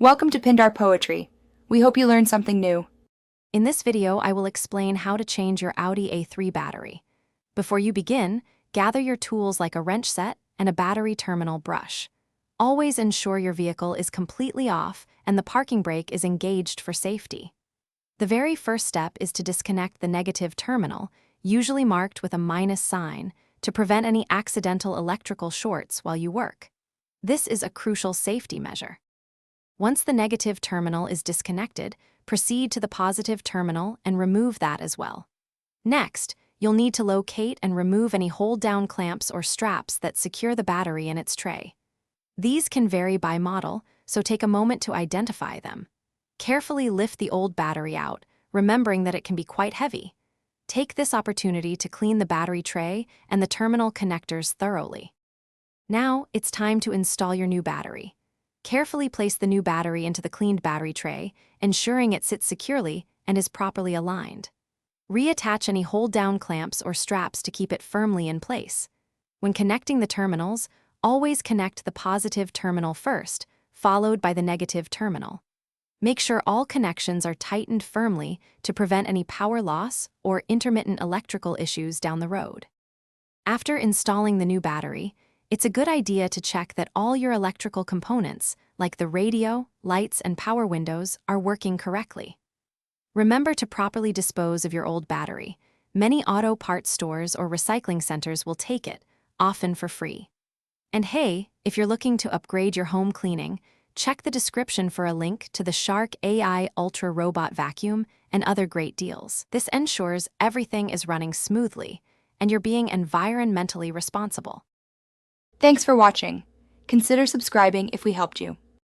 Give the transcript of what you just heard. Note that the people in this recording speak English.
Welcome to Pindar Poetry. We hope you learned something new. In this video, I will explain how to change your Audi A3 battery. Before you begin, gather your tools like a wrench set and a battery terminal brush. Always ensure your vehicle is completely off and the parking brake is engaged for safety. The very first step is to disconnect the negative terminal, usually marked with a minus sign, to prevent any accidental electrical shorts while you work. This is a crucial safety measure. Once the negative terminal is disconnected, proceed to the positive terminal and remove that as well. Next, you'll need to locate and remove any hold-down clamps or straps that secure the battery in its tray. These can vary by model, so take a moment to identify them. Carefully lift the old battery out, remembering that it can be quite heavy. Take this opportunity to clean the battery tray and the terminal connectors thoroughly. Now, it's time to install your new battery. Carefully place the new battery into the cleaned battery tray, ensuring it sits securely and is properly aligned. Reattach any hold-down clamps or straps to keep it firmly in place. When connecting the terminals, always connect the positive terminal first, followed by the negative terminal. Make sure all connections are tightened firmly to prevent any power loss or intermittent electrical issues down the road. After installing the new battery, it's a good idea to check that all your electrical components, like the radio, lights, and power windows, are working correctly. Remember to properly dispose of your old battery. Many auto parts stores or recycling centers will take it, often for free. And hey, if you're looking to upgrade your home cleaning, check the description for a link to the Shark AI Ultra Robot Vacuum and other great deals. This ensures everything is running smoothly, and you're being environmentally responsible. Thanks for watching. Consider subscribing if we helped you.